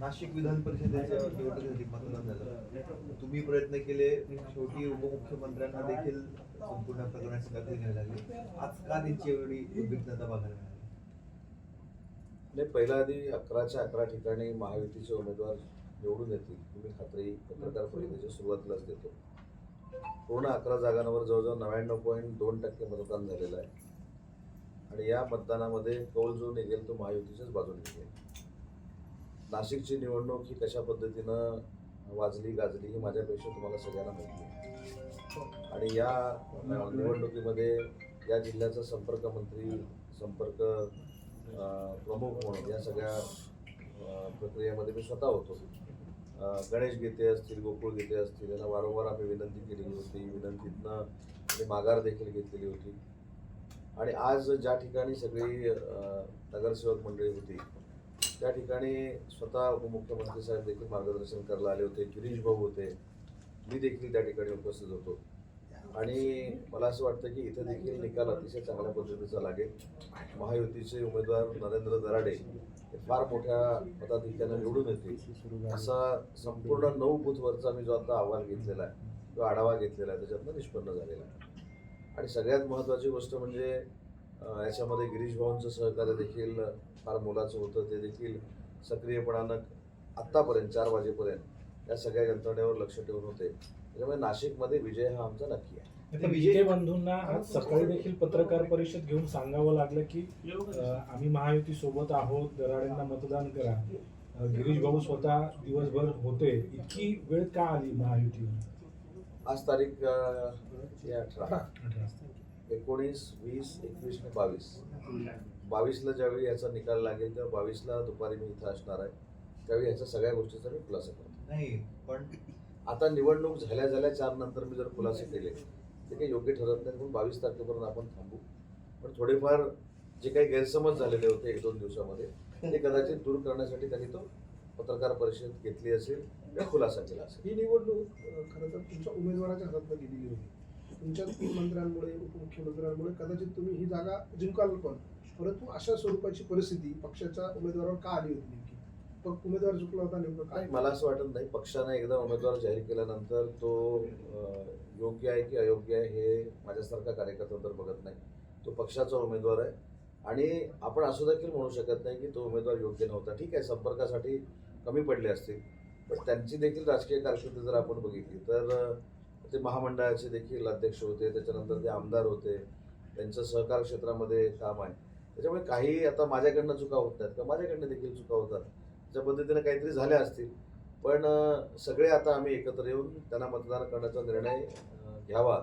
नाशिक विधान परिषदेच्या निवडणुकीसाठी मतदान झालं. तुम्ही प्रयत्न केले, शेवटी उपमुख्यमंत्र्यांना देखील संपूर्ण प्रकरणाची दखल घ्यायला लागली. आज का त्यांची एवढी उद्विग्नता बघायला मिळाली? नाही, पहिल्या आधी 11च्या 11 ठिकाणी महायुतीचे उमेदवार निवडून येतील तुम्ही खात्री पत्रकार परिषदेच्या सुरुवातीलाच देतो. पूर्ण 11 जागांवर जवळजवळ 99.2% मतदान झालेलं आहे आणि या मतदानामध्ये कौल जो निघेल तो महायुतीच्याच बाजूने निघेल. नाशिकची निवडणूक ही कशा पद्धतीनं वाजली गाजली ही माझ्यापेक्षा तुम्हाला सगळ्यांना माहिती आहे आणि या निवडणुकीमध्ये या जिल्ह्याचा संपर्क मंत्री, संपर्क प्रमुख म्हणून या सगळ्या प्रक्रियेमध्ये मी स्वतः होतो. गणेश गीते असतील, गोकुळ गीते असतील, यांना वारंवार आम्ही विनंती केलेली होती. विनंतीतनं माघार देखील घेतलेली होती आणि आज ज्या ठिकाणी सगळी नगरसेवक मंडळी होती त्या ठिकाणी स्वतः उपमुख्यमंत्री साहेब देखील मार्गदर्शन करायला आले होते. गिरीश भाऊ होते, मी देखील त्या ठिकाणी उपस्थित होतो आणि मला असं वाटतं की इथे देखील निकाल अतिशय चांगल्या पद्धतीचा लागेल. महायुतीचे उमेदवार नरेंद्र दराडे हे फार मोठ्या मताधिक्यानं निवडून येतील असा संपूर्ण 9 बूथवरचा मी जो आता अहवाल घेतलेला आहे, तो आढावा घेतलेला आहे, त्याच्यातनं निष्पन्न झालेला आहे. आणि सगळ्यात महत्त्वाची गोष्ट म्हणजे याच्यामध्ये गिरीश भाऊंचं सहकार्य देखील फार मोलाचं होतं. ते देखील सक्रियपणानं आत्तापर्यंत 4 वाजेपर्यंत या सगळ्या यंत्रणेवर लक्ष ठेवून होते. त्याच्यामुळे नाशिकमध्ये विजय हा आमचा नक्की आहे. विजय बंधूंना आज सकाळी देखील पत्रकार परिषद घेऊन सांगावं लागलं की आम्ही महायुती सोबत आहोत, दराडेंना मतदान करा. गिरीश भाऊ स्वतः दिवसभर होते. इतकी वेळ का आली महायुतीवर? आज तारीख 18, 19, 20, 21 आणि 22ला ज्यावेळी याचा निकाल लागेल तेव्हा 22ला दुपारी मी इथं असणार आहे. त्यावेळी ह्याच्या सगळ्या गोष्टीचा मी खुलासा करतो. नाही, पण आता निवडणूक झाल्या 4 नंतर मी जर खुलासे केले ते काही योग्य ठरत नाही, म्हणून 22 तारखेपर्यंत आपण थांबू. पण थोडेफार जे काही गैरसमज झालेले होते 1-2 दिवसामध्ये ते कदाचित दूर करण्यासाठी त्यांनी तो पत्रकार परिषद घेतली असेल किंवा खुलासा केला असेल. ही निवडणूक खरं तर तुमच्या उमेदवाराच्या हातात दिलेली होती. तुमच्या 3 मंत्र्यांमुळे, उपमुख्यमंत्र्यांमुळे कदाचित तुम्ही ही जागा जिंकाल पण, परंतु अशा स्वरूपाची परिस्थिती पक्षाच्या उमेदवारावर का आली होती नेमकी? पण उमेदवार चुकला होता नेमकं काय? मला असं वाटत नाही. पक्षानं एकदा उमेदवार जाहीर केल्यानंतर तो योग्य आहे की अयोग्य आहे हे माझ्यासारखा कार्यकर्ता तर बघत नाही. तो पक्षाचा उमेदवार आहे आणि आपण असं देखील म्हणू शकत नाही की तो उमेदवार योग्य नव्हता. ठीक आहे, संपर्कासाठी कमी पडले असतील, पण त्यांची देखील राजकीय कारकीर्द जर आपण बघितली तर ते महामंडळाचे देखील अध्यक्ष होते, त्याच्यानंतर ते आमदार होते, त्यांचं सहकार क्षेत्रामध्ये काम आहे. त्याच्यामुळे काही आता माझ्याकडनं चुका होत नाहीत का माझ्याकडनं देखील चुका होतात. त्या पद्धतीने काहीतरी झाल्या असतील, पण सगळे आता आम्ही एकत्र येऊन त्यांना मतदान करण्याचा निर्णय घ्यावा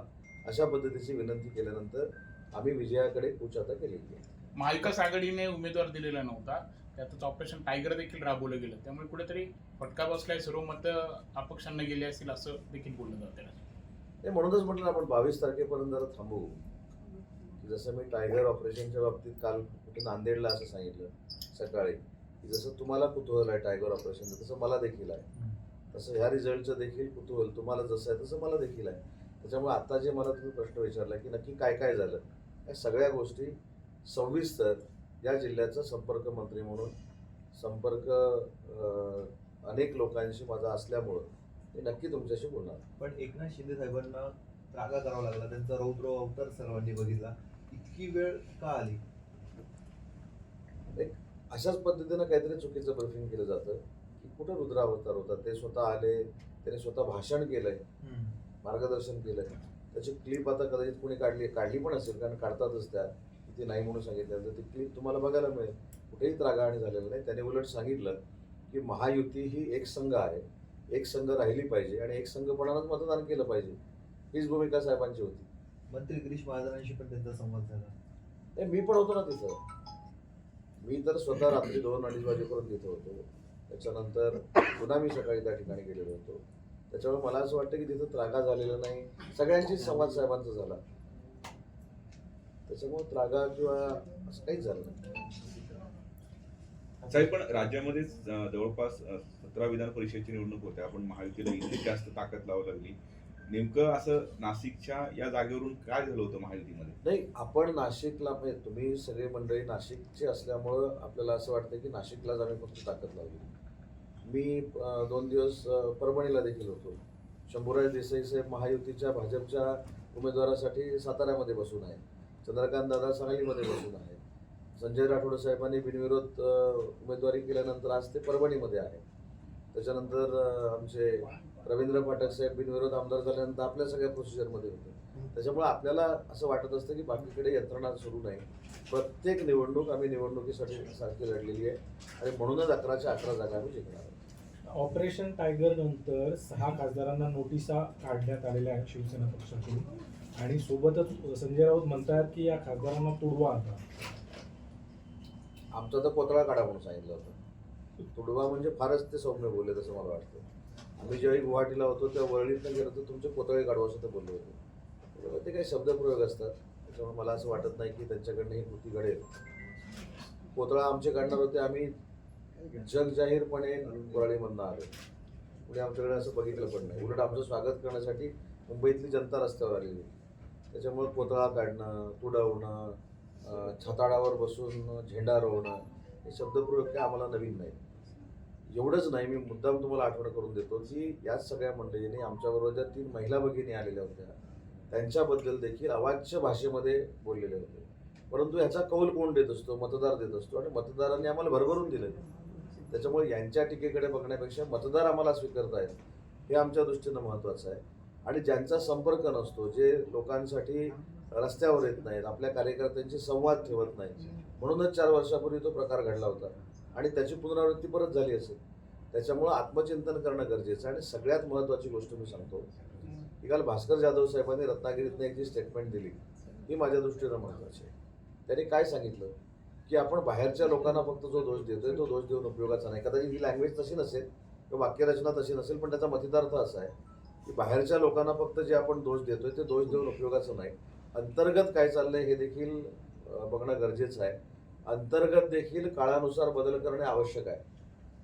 अशा पद्धतीची विनंती केल्यानंतर आम्ही विजयाकडे कूच आता केलेली आहे. महाविकास आघाडीने उमेदवार दिलेला नव्हता, त्यातच ऑपरेशन टायगर देखील राबवलं गेलं, त्यामुळे कुठेतरी फटका बसलाय, सर्व मतं अपक्षांना गेले असतील असं देखील बोललं जातं. नाही, म्हणूनच म्हटलं आपण 22 तारखेपर्यंत जरा थांबू. जसं मी टायगर ऑपरेशनच्या बाबतीत काल कुठे नांदेडला असं सांगितलं सकाळी की जसं तुम्हाला कुतूहल आहे टायगर ऑपरेशनचं तसं मला देखील आहे, तसं ह्या रिझल्टचं देखील कुतूहल तुम्हाला जसं आहे तसं मला देखील आहे. त्याच्यामुळे आता जे मला तुम्ही प्रश्न विचारला की नक्की काय काय झालं, या सगळ्या गोष्टी सविस्तर या जिल्ह्याचा संपर्क मंत्री म्हणून संपर्क अनेक लोकांशी माझा असल्यामुळं मी नक्की तुमच्याशी बोलणार. पण एकनाथ शिंदे साहेबांना त्रागा करावा लागला, त्यांचा रौद्र अवतार सर्वांनी बघितला. इतकी वेळ का आली? एक अशाच पद्धतीनं काहीतरी चुकीचं ब्रीफिंग केलं जातं की कुठं रुद्रावतार होता. ते स्वतः आले, त्याने स्वतः भाषण केलंय, मार्गदर्शन केलंय. त्याची क्लिप आता कदाचित कोणी काढली पण असेल, कारण काढतातच त्या, ती नाही म्हणून सांगितलं तर ती क्लिप तुम्हाला बघायला मिळेल. कुठेही त्रागाणी झालेलं नाही. त्याने उलट सांगितलं की महायुती ही एक संघ आहे, एक संघ राहिली पाहिजे आणि एक संघपणानंच मतदान केलं पाहिजे, हीच भूमिका साहेबांची होती. मंत्री गिरीश महाजनांशी पण त्यांचा संवाद झाला. नाही, मी पण होतो ना तिथं. मी तर स्वतः रात्री 2-2:30 वाजेपर्यंत तिथं होतो. त्याच्यानंतर पुन्हा मी सकाळी त्या ठिकाणी गेलेलो होतो. त्याच्यामुळे मला असं वाटतं की तिथं त्रागा झालेला नाही, सगळ्यांशीच संवाद साहेबांचा झाला. त्याच्यामुळे त्रागा किंवा असं काहीच झालं नाही. साहेब, पण राज्यामध्ये जवळपास 17 विधान परिषदेची निवडणूक होत्या, आपण महायुतीला इतकी जास्त ताकद लावू लागली. नेमकं असं नाशिकच्या या जागेवरून काय झालं होतं महायुतीमध्ये? नाही, आपण नाशिकला तुम्ही सगळे मंडळी नाशिकचे असल्यामुळं आपल्याला असं वाटतं की नाशिकलाच आम्ही फक्त ताकद लावली. मी 2 दिवस परभणीला देखील होतो. शंभूराज देसाई साहेब महायुतीच्या भाजपच्या उमेदवारासाठी साताऱ्यामध्ये बसून आहे. चंद्रकांत दादा सांगलीमध्ये बसून आहे. संजय राठोड साहेबांनी बिनविरोध उमेदवारी केल्यानंतर आज ते परभणीमध्ये आहे. त्याच्यानंतर आमचे रवींद्र पाठक साहेब बिनविरोध आमदार झाल्यानंतर आपल्या सगळ्या प्रोसिजरमध्ये होते. त्याच्यामुळे आपल्याला असं वाटत असतं की बाकीकडे यंत्रणा सुरू नाही. प्रत्येक निवडणूक आम्ही निवडणुकीसाठी सारखी लढलेली आहे आणि म्हणूनच 11च्या 11 जागा आम्ही जिंकणार आहोत. ऑपरेशन टायगर नंतर 6 खासदारांना नोटिसा काढण्यात आलेल्या आहेत शिवसेना पक्षाकडून आणि सोबतच संजय राऊत म्हणतात की या खासदारांना तुडवा आता. आमचा तर कोतळा काढा म्हणून सांगितलं होतं. तुडवा म्हणजे फारच ते सौम्य बोलले तसं मला वाटतं. आम्ही ज्यावेळी गुवाहाटीला होतो तेव्हा वरळीतनं गेलो तर तुमचे कोतळे काढू असं ते बोलले होते. त्यामुळे ते काही शब्दप्रयोग असतात. त्याच्यामुळे मला असं वाटत नाही की त्यांच्याकडनं ही कृती घडेल. कोतळा आमचे काढणार होते. आम्ही जगजाहीरपणे वरळीमधनं आलो. पुढे आमच्याकडे असं बघितलं पण नाही. उलट आमचं स्वागत करण्यासाठी मुंबईतली जनता रस्त्यावर आलेली. त्याच्यामुळे कोतळा काढणं, तुडवणं, छताडावर बसून झेंडा रोवणं हे शब्दप्रयोग काय आम्हाला नवीन नाही. एवढंच नाही, मी मुद्दाम तुम्हाला आठवण करून देतो की याच सगळ्या मंडळींनी आमच्याबरोबर ज्या 3 महिला भगिनी आलेल्या होत्या त्यांच्याबद्दल देखील अवाच्य भाषेमध्ये बोललेले होते. परंतु ह्याचा कौल कोण देत असतो? मतदार देत असतो आणि मतदारांनी आम्हाला भरभरून दिलं. त्याच्यामुळे यांच्या टीकेकडे बघण्यापेक्षा मतदार आम्हाला स्वीकारत आहेत हे आमच्या दृष्टीनं महत्त्वाचं आहे. आणि ज्यांचा संपर्क नसतो, जे लोकांसाठी रस्त्यावर येत नाहीत, आपल्या कार्यकर्त्यांशी संवाद ठेवत नाहीत, म्हणूनच 4 वर्षापूर्वी तो प्रकार घडला होता आणि त्याची पुनरावृत्ती परत झाली असेल. त्याच्यामुळं आत्मचिंतन करणं गरजेचं आहे. आणि सगळ्यात महत्त्वाची गोष्ट मी सांगतो की काल भास्कर जाधव साहेबांनी रत्नागिरीतनं एक जी स्टेटमेंट दिली ही माझ्या दृष्टीनं महत्त्वाची आहे. त्यांनी काय सांगितलं की आपण बाहेरच्या लोकांना फक्त जो दोष देतोय तो दोष देऊन उपयोगाचा नाही. कदाचित ही लँग्वेज तशी नसेल किंवा वाक्यरचना तशी नसेल, पण त्याचा मतितार्थ असा आहे की बाहेरच्या लोकांना फक्त जे आपण दोष देतोय ते दोष देऊन उपयोगाचं नाही. अंतर्गत काय चाललंय हे देखील बघणं गरजेचं आहे. अंतर्गत देखील काळानुसार बदल करणे आवश्यक आहे.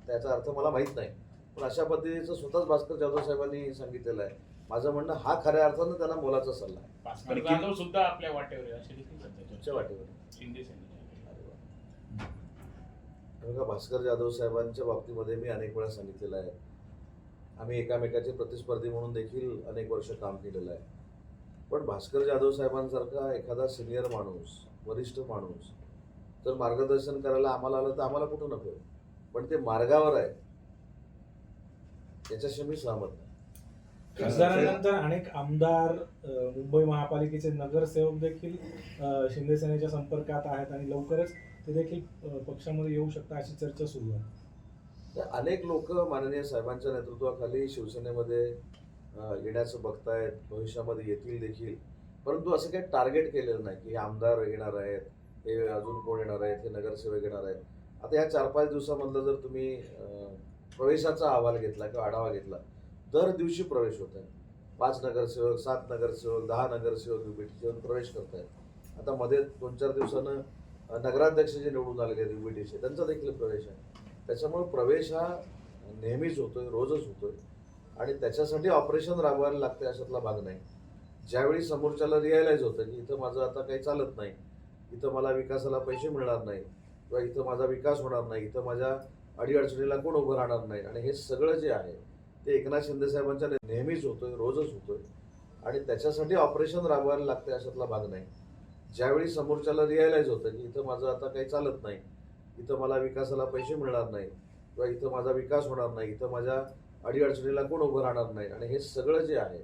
त्याचा अर्थ मला माहीत नाही, पण अशा पद्धतीचं स्वतःच भास्कर जाधव साहेबांनी सांगितलेलं आहे. माझं म्हणणं हा खऱ्या अर्थानं त्यांना मोलाचा सल्ला आहे. भास्कर जाधव सुद्धा आपल्या वाटेवर आहे अशी देखील सध्या तुमच्या वाटेवर शिंदे सेनेच्या. बघा, भास्कर जाधव साहेबांच्या बाबतीमध्ये मी अनेक वेळा सांगितलेलं आहे. आम्ही एकामेकाचे प्रतिस्पर्धी म्हणून देखील अनेक वर्ष काम केलेलं आहे. पण भास्कर जाधव साहेबांसारखा एखादा सिनियर माणूस, वरिष्ठ माणूस जर मार्गदर्शन करायला आम्हाला आलं तर आम्हाला कुठं नको, पण ते मार्गावर आहे याच्याशी मी सहमत नाही. खासदारांनंतर अनेक आमदार, मुंबई महापालिकेचे नगरसेवक देखील शिंदे सेनेच्या संपर्कात आहेत आणि लवकरच ते देखील पक्षामध्ये येऊ शकतात अशी चर्चा सुरू आहे. तर अनेक लोक माननीय साहेबांच्या नेतृत्वाखाली शिवसेनेमध्ये येण्याचं बघतायत, भविष्यामध्ये येतील देखील. परंतु असं काही टार्गेट केलेलं नाही की हे आमदार येणार आहेत, हे अजून कोण येणार आहेत, हे नगरसेवक येणार आहेत. आता ह्या 4-5 दिवसामधलं जर तुम्ही प्रवेशाचा अहवाल घेतला किंवा आढावा घेतला, दर दिवशी प्रवेश होत आहे. 5 नगरसेवक, 7 नगरसेवक, 10 नगरसेवक युबीटीचे प्रवेश करत आहेत. आता मध्ये 2-4 दिवसानं नगराध्यक्ष जे निवडून आलेले आहेत युबीटीचे, त्यांचा देखील प्रवेश आहे. त्याच्यामुळे प्रवेश हा नेहमीच होतोय, रोजच होतोय आणि त्याच्यासाठी ऑपरेशन राबवायला लागते अशातला भाग नाही. ज्यावेळी समोरच्याला रिअलाइज होतं की इथं माझं आता काही चालत नाही, इथं मला विकासाला पैसे मिळणार नाही किंवा इथं माझा विकास होणार नाही, इथं माझ्या अडीअडचणीला कोण उभं राहणार नाही, आणि हे सगळं जे आहे ते एकनाथ शिंदे साहेबांच्या नेहमीच होतोय, रोजच होतोय आणि त्याच्यासाठी ऑपरेशन राबवायला लागते अशातला भाग नाही. ज्यावेळी समोरच्याला रिअलाइज होतं की इथं माझं आता काही चालत नाही, इथं मला विकासाला पैसे मिळणार नाही किंवा इथं माझा विकास होणार नाही, इथं माझ्या अडीअडचणीला कोण उभं राहणार नाही, आणि हे सगळं जे आहे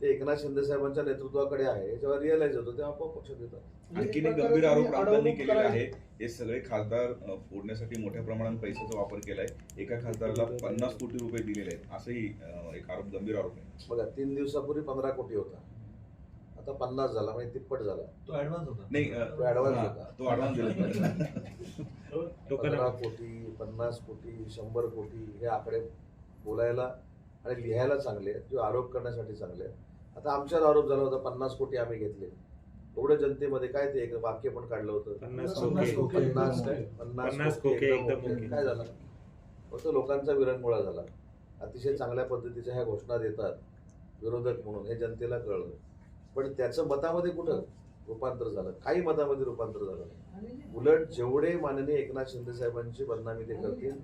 ते एकनाथ शिंदे साहेबांच्या नेतृत्वाकडे आहे. जेव्हा रिअलाइज होतं तेव्हा आपोआप पक्षात येतात. आणखीन एक गंभीर आरोप राऊतांनी केलेला आहे. हे सगळे खासदार फोडण्यासाठी मोठ्या प्रमाणात पैशाचा वापर केलाय. एका खासदाराला 50 कोटी रुपये दिलेले आहेत असंही एक आरोप, गंभीर आरोप आहे. बघा, 3 दिवसापूर्वी 15 कोटी होता, आता 50 झाला, म्हणजे तिप्पट झाला. तो ऍडव्हान्स होता. नाही, तो ऍडव्हान्स होता. तो ऍडव्हान्स दिला. 15 कोटी, 50 कोटी, 100 कोटी हे आकडे बोलायला आणि लिहायला चांगले आहेत किंवा आरोप करण्यासाठी चांगले आहेत. आता आमच्यावर आरोप झाला होता 50 कोटी आम्ही घेतले. एवढं जनतेमध्ये काय ते एक वाक्य पण काढलं होतं, 50 खोके एकदम काय झालं, फक्त लोकांचा विरंगुळा झाला. अतिशय चांगल्या पद्धतीच्या ह्या घोषणा देतात विरोधक म्हणून, हे जनतेला कळलं, पण त्याचं मतामध्ये कुठं रूपांतर झालं? काही मतामध्ये रूपांतर झालं नाही. उलट जेवढे माननीय एकनाथ शिंदे साहेबांची बदनामी ते करतील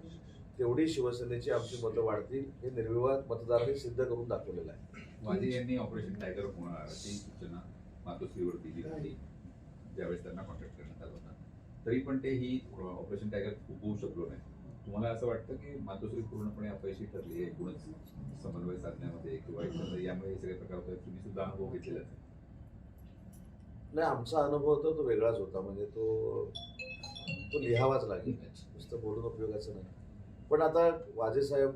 तेवढी शिवसेनेची आमची मतं वाढतील हे निर्विवाद मतदारांनी सिद्ध करून दाखवलेलं आहे. वाजे यांनी ऑपरेशन टायगर होण्याची सूचना मातोश्रीवरती दिली होती ज्यावेळेस त्यांना कॉन्टॅक्ट करण्यात आला होता, तरी पण ते ही ऑपरेशन टायगर होऊ शकलो नाही. तुम्हाला असं वाटतं की मातोश्री पूर्णपणे अपयशी ठरली आहे एकूणच समन्वय साधण्यामध्ये किंवा एकंदर यामुळे हे सगळे प्रकार होतात? तुम्ही सुद्धा अनुभव घेतलेलाच आहे. नाही, आमचा अनुभव होता तो वेगळाच होता. म्हणजे तो लिहावाच लागेल, नुसतं बोलून उपयोगाचं नाही. पण आता वाजे साहेब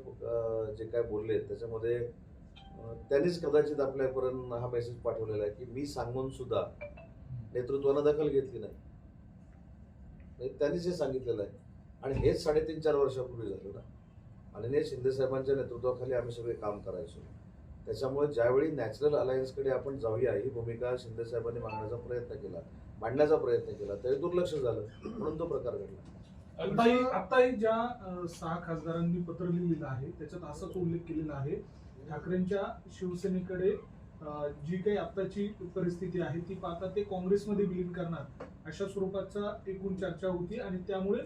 जे काय बोलले त्याच्यामध्ये त्यांनीच कदाचित आपल्यापर्यंत हा मेसेज पाठवलेला आहे की मी सांगून सुद्धा नेतृत्वानं दखल घेतली नाही. त्यांनीच हे सांगितलेलं आहे आणि हेच 3.5-4 वर्षापूर्वी झालं ना. आणि शिंदे साहेबांच्या नेतृत्वाखाली आम्ही सगळे काम करायचो. त्याच्यामुळे ज्यावेळी नॅचरल अलायन्सकडे आपण जाऊया ही भूमिका शिंदे साहेबांनी मांडण्याचा प्रयत्न केला तरी दुर्लक्ष झालं, म्हणून तो प्रकार घडला. आताही ज्या 6 खासदारांनी पत्र लिहिलेलं आहे त्याच्यात असाच उल्लेख केलेला आहे, ठाकरेंच्या शिवसेनेकडे जी काही आताची परिस्थिती आहे ती पाहता ते काँग्रेसमध्ये विलीन करणार अशा स्वरूपाचा एकूण चर्चा होती आणि त्यामुळे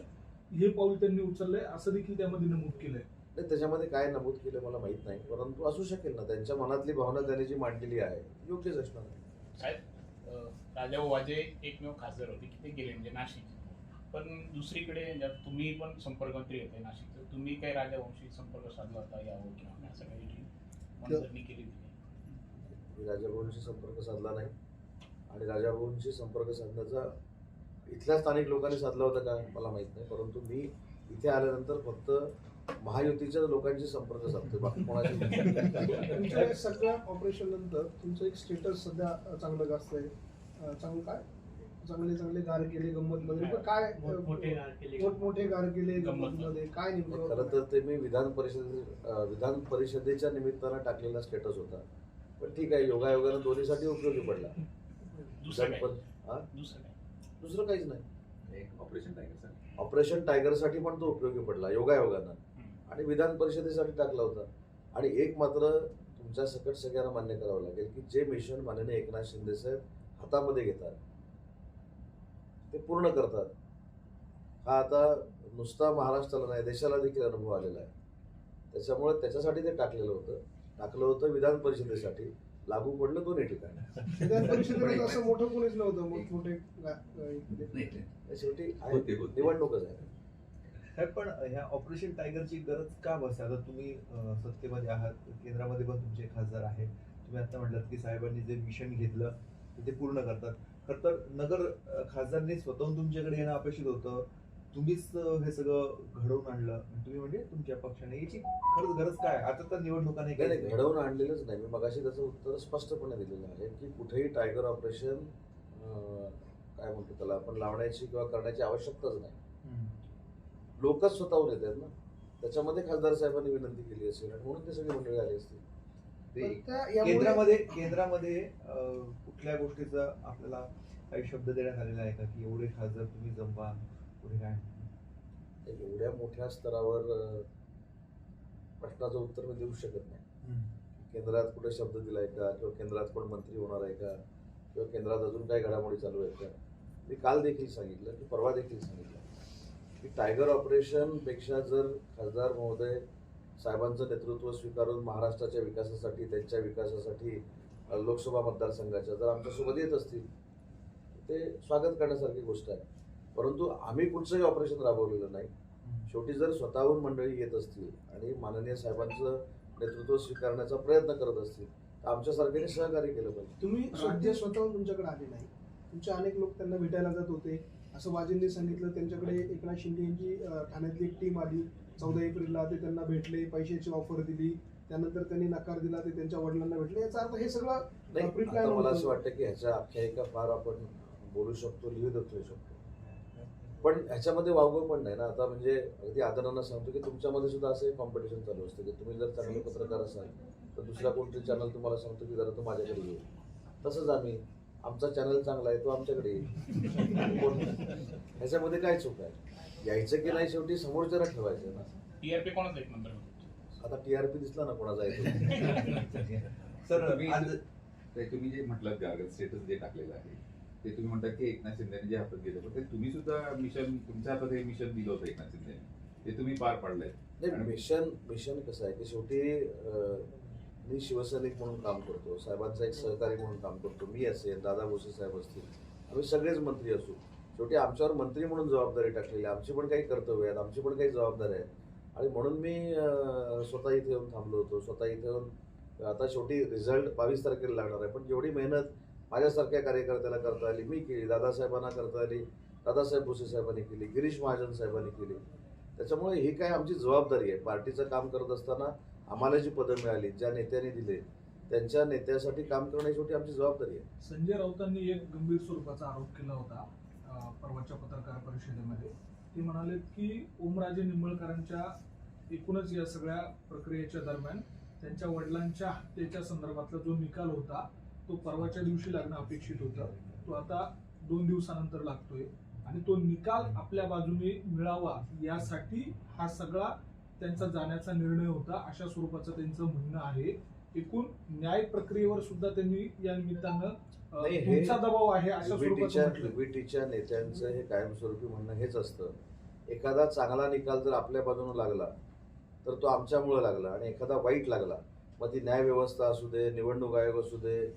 हे पाऊल त्यांनी उचललंय असं देखील त्यामध्ये नमूद केलंय. नाही, त्याच्यामध्ये काय नमूद केलं मला माहित नाही, परंतु असू शकेल ना. त्यांच्या मनातली भावना त्यांनी जी मांडलेली आहे योग्यच असणार आहे. साहेब, राजाभाऊ वाजे एकमेव खासदार होते की ते गेले म्हणजे नाशिक. पण दुसरीकडे तुम्ही पण संपर्कमंत्री होते नाशिकचं, तुम्ही काही राजाभाऊंशी संपर्क साधला होता यावं किंवा असं काही मनधरणी केली होती? मी राजाभाऊंशी संपर्क साधला नाही आणि राजाभाऊंशी संपर्क साधण्याचा इथल्या स्थानिक लोकांनी साधला होता का मला माहित नाही, परंतु मी इथे आल्यानंतर फक्त महायुतीच्या लोकांशी संपर्क साधतो, बाकी कोणाशी तुमच्या या सगळ्या ऑपरेशन नंतर तुमचं एक स्टेटस सध्या चांगलं जास्त आहे. चांगले गार केले गंमत मध्ये, पण काय मोठमोठे गार केले गंमत मध्ये काय नेमकं? खरं तर ते मी विधान परिषदेच्या निमित्तानं टाकलेला स्टेटस होता. पण ठीक आहे, योगायोगानं दोन्हीसाठी उपयोगी पडला. दुसरं काहीच नाही. एक ऑपरेशन टायगर ऑपरेशन टायगरसाठी पण तो उपयोगी पडला योगायोगानं, आणि विधान परिषदेसाठी टाकला होता. आणि एक मात्र तुमच्या सकट सगळ्यांना मान्य करावं लागेल की जे मिशन माननीय एकनाथ शिंदे साहेब हातामध्ये घेतात ते पूर्ण करतात. हा आता नुसता महाराष्ट्राला नाही देशाला देखील अनुभव आलेला आहे. त्याच्यामुळे त्याच्यासाठी ते टाकलं होतं विधान परिषदेसाठी, लागू पडलं दोन्ही ठिकाणी. विधान परिषदेत असं मोठं कोणीच नव्हतं, मोठमोठे शेवटी निवडणूकच आहे. पण ह्या ऑपरेशन टायगरची गरज का बसते? आता तुम्ही सत्तेमध्ये आहात, केंद्रामध्ये पण तुमचे खासदार आहेत. तुम्ही आता म्हटलात की साहेबांनी जे मिशन घेतलं ते पूर्ण करतात. खरं तर नगर खासदारांनी स्वतःहून तुमच्याकडे येणं अपेक्षित होतं. तुम्हीच हे सगळं घडवून आणलं, तुम्ही म्हणजे तुमच्या पक्षाने. याची खरंच गरज काय? आता तर निवडणुका नाही, घडवून आणलेलंच नाही. मी मगाशी त्याचं उत्तर स्पष्टपणे दिलेलं आहे की कुठेही टायगर ऑपरेशन काय म्हणतो त्याला आपण लावण्याची किंवा करण्याची आवश्यकताच नाही. लोकच स्वतःहून येतात ना. त्याच्यामध्ये खासदार साहेबांनी विनंती केली असेल आणि म्हणून ते सगळी मंडळी आली असतील. केंद्रामध्ये कुठल्या गोष्टीचा आपल्याला काही शब्द देण्यात आलेला आहे का की एवढे खासदार तुम्ही जमवा पुढे? काय एवढ्या मोठ्या स्तरावर प्रश्नाचं उत्तर मी देऊ शकत नाही. केंद्रात कुठे शब्द दिलाय का, किंवा केंद्रात कोण मंत्री होणार आहे का, किंवा केंद्रात अजून काही घडामोडी चालू आहेत का? मी काल देखील सांगितलं की परवा देखील सांगितलं की टायगर ऑपरेशन पेक्षा जर खासदार महोदय साहेबांचं नेतृत्व स्वीकारून महाराष्ट्राच्या विकासासाठी, त्यांच्या विकासासाठी, लोकसभा मतदारसंघाच्या जर आमच्यासोबत येत असतील ते स्वागत करण्यासारखी गोष्ट आहे. परंतु आम्ही कुठचंही ऑपरेशन राबवलेलं नाही. शेवटी जर स्वतःहून मंडळी येत असतील आणि माननीय साहेबांचं नेतृत्व स्वीकारण्याचा प्रयत्न करत असतील तर आमच्यासारख्याने सहकार्य केलं पाहिजे. तुम्ही राज्य स्वतःहून तुमच्याकडे आले नाही, तुमचे अनेक लोक त्यांना भेटायला जात होते असं वाजेंनी सांगितलं. त्यांच्याकडे एकनाथ शिंदे यांची ठाण्यातली एक टीम आली 14 एप्रिलला, ते त्यांना भेटले, पैशाची ऑफर दिली, त्यानंतर त्यांनी नकार दिला, ते त्यांच्या वडिलांना भेटले. याचा अर्थ हे सगळं नाही. मला असं वाटतं की ह्याच्या आख्यायिका फार आपण बोलू शकतो, लिहू शकतो, पण ह्याच्यामध्ये वावगं पण नाही ना. आता म्हणजे अगदी आदरानं सांगतो की तुमच्यामध्ये सुद्धा असं एक कॉम्पिटिशन चालू असतं की तुम्ही जर चांगले पत्रकार असाल तर दुसरा कोणतरी चॅनल तुम्हाला सांगतो की जरा तो माझ्याकडे येईल. तसंच आमचा चॅनल चांगला आहे तो आमच्याकडे येईल. ह्याच्यामध्ये काय चूक आहे? यायचं की नाही शेवटी समोरच्याला ठेवायचं ना. टीआरपी कोणाचा एक नंबर? आता टीआरपी दिसला ना कोणाचा आहे तर तुम्ही जे म्हटलं स्टेटस जे टाकलेलं आहे ते तुम्ही म्हणता की एकनाथ शिंदेने जे हातात घेतलं, पण ते तुम्ही सुद्धा मिशन, तुमच्या हातात हे मिशन दिलं होतं एकनाथ शिंदेने, ते तुम्ही पार पाडलंय. नाही, मिशन कसं आहे की शेवटी मी शिवसैनिक म्हणून काम करतो, साहेबांचा एक सहकारी म्हणून काम करतो, मी असेल, दादा भुसे साहेब असतील, आम्ही सगळेच मंत्री असू, शेवटी आमच्यावर मंत्री म्हणून जबाबदारी टाकलेली आहे, आमची पण काही कर्तव्य आहेत, आमची पण काही जबाबदारी आहेत आणि म्हणून मी स्वतः इथे येऊन थांबलो होतो. स्वतः इथे येऊन आता शेवटी रिझल्ट 22 तारखेला लागणार आहे, पण जेवढी मेहनत माझ्यासारख्या कार्यकर्त्याला करता आली मी केली, दादासाहेबांना करता आली, दादासाहेब भुसे साहेबांनी केली, गिरीश महाजन साहेबांनी केली. त्याच्यामुळे ही काय आमची जबाबदारी आहे. पार्टीचं काम करत असताना आम्हाला जी पदं मिळाली, ज्या नेत्यांनी दिले, त्यांच्या नेत्यासाठी काम करणे शेवटी आमची जबाबदारी आहे. संजय राऊतांनी एक गंभीर स्वरूपाचा आरोप केला होता परवाच्या पत्रकार परिषदेमध्ये. ते म्हणाले की ओमराजे निंबळकरांच्या एकूणच या सगळ्या प्रक्रियेच्या दरम्यान त्यांच्या वडिलांच्या हत्येच्या संदर्भातला जो निकाल होता तो परवाच्या दिवशी लागणं अपेक्षित होतं, तो आता 2 दिवसानंतर लागतोय आणि तो निकाल आपल्या बाजूने मिळावा यासाठी हा सगळा त्यांचा जाण्याचा निर्णय होता, अशा स्वरूपाचं त्यांचं म्हणणं आहे. एकूण न्याय प्रक्रियेवर सुद्धा त्यांनी या निमित्तानं नाही, हे तुमचा दबाव आहे अशा स्वरूपाचं म्हटलं. युबीटीच्या नेत्यांचं हे कायमस्वरूपी म्हणणं हेच असतं, एखादा चांगला निकाल जर आपल्या बाजूने लागला तर तो आमच्यामुळे लागला आणि एखादा वाईट लागला, मग ती न्याय व्यवस्था असू दे, निवडणूक आयोग असू दे,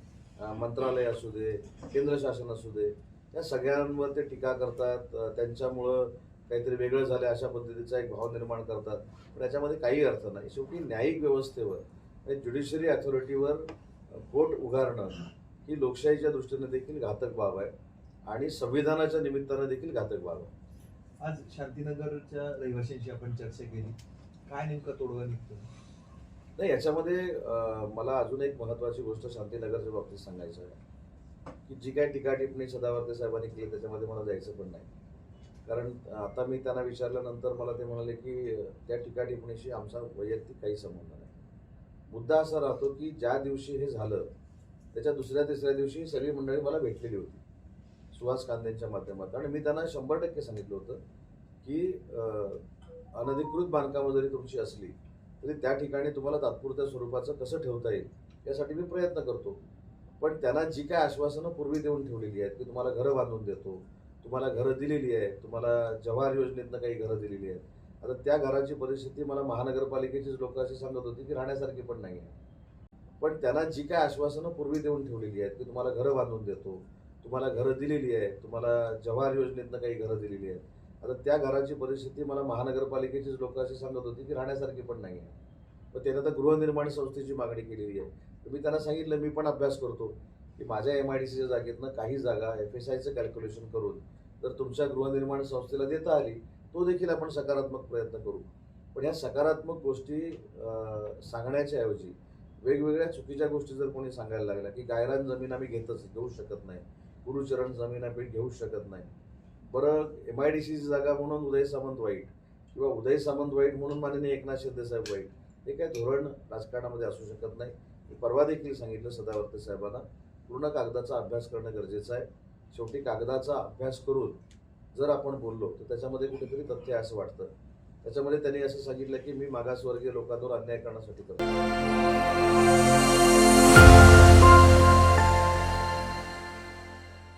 मंत्रालय असू दे, केंद्र शासन असू दे, या सगळ्यांवर ते टीका करतात, त्यांच्यामुळं काहीतरी वेगळं झालं अशा पद्धतीचा एक भाव निर्माण करतात. पण याच्यामध्ये काही अर्थ नाही. शेवटी न्यायिक व्यवस्थेवर, ज्युडिशरी अथॉरिटीवर बोट उगारणं ही लोकशाहीच्या दृष्टीने देखील घातक बाब आहे आणि संविधानाच्या निमित्तानं देखील घातक बाब आहे. आज शांतीनगरच्या रहिवाशांशी आपण चर्चा केली, काय नेमका तोडगा निघतो? नाही, याच्यामध्ये मला अजून एक महत्त्वाची गोष्ट शांतीनगरच्या बाबतीत सांगायचं आहे की जी काय टीका टिप्पणी सदावर्ते साहेबांनी केली त्याच्यामध्ये मला जायचं पण नाही. कारण आता मी त्यांना विचारल्यानंतर मला ते म्हणाले की त्या टीका टिप्पणीशी आमचा वैयक्तिक काही संबंध नाही. मुद्दा असा राहतो की ज्या दिवशी हे झालं त्याच्या दुसऱ्या तिसऱ्या दिवशी सगळी मंडळी मला भेटलेली होती सुहास कांदेंच्या माध्यमातून आणि मी त्यांना 100% सांगितलं होतं की अनधिकृत बांधकामं जरी तुमची असली तरी त्या ठिकाणी तुम्हाला तात्पुरत्या स्वरूपाचं कसं ठेवता येईल यासाठी मी प्रयत्न करतो. पण त्यांना जी काय आश्वासनं पूर्वी देऊन ठेवलेली आहेत की तुम्हाला घरं बांधून देतो, तुम्हाला घरं दिलेली आहे, तुम्हाला जवाहर योजनेतनं काही घरं दिलेली आहेत, आता त्या घराची परिस्थिती मला महानगरपालिकेचीच लोक अशी सांगत होती की राहण्यासारखी पण नाही आहे. पण त्यांना जी काय आश्वासनं पूर्वी देऊन ठेवलेली आहेत की तुम्हाला घरं बांधून देतो, तुम्हाला घरं दिलेली आहे, तुम्हाला जवाहर योजनेतनं काही घरं दिलेली आहेत, आता त्या घराची परिस्थिती मला महानगरपालिकेचीच लोक अशी सांगत होती की राहण्यासारखी पण नाही आहे. पण त्यानं तर गृहनिर्माण संस्थेची मागणी केलेली आहे. तर मी त्यांना सांगितलं, मी पण अभ्यास करतो की माझ्या MIDCच्या जागेतनं काही जागा FSIचं कॅल्क्युलेशन करून जर तुमच्या गृहनिर्माण संस्थेला देता आली तो देखील आपण सकारात्मक प्रयत्न करू. पण ह्या सकारात्मक गोष्टी सांगण्याच्या ऐवजी वेगवेगळ्या चुकीच्या गोष्टी जर कोणी सांगायला लागल्या की गायरान जमीन आम्ही घेऊ शकत नाही, गुरुचरण जमीन आम्ही घेऊ शकत नाही, बरं MIDCची जागा म्हणून उदय सामंत वाईट किंवा उदय सामंत वाईट म्हणून माननीय एकनाथ शिंदे साहेब वाईट, हे काय धोरण राजकारणामध्ये असू शकत नाही. मी परवा देखील सांगितलं सदावर्ते साहेबांना, पूर्ण कागदाचा अभ्यास करणं गरजेचं आहे. शेवटी कागदाचा अभ्यास करून जर आपण बोललो तर त्याच्यामध्ये कुठेतरी तथ्य आहे असं वाटतं. त्याच्यामध्ये त्यांनी असं सांगितलं की मी मागासवर्गीय लोकांवर अन्याय करण्यासाठी करतो.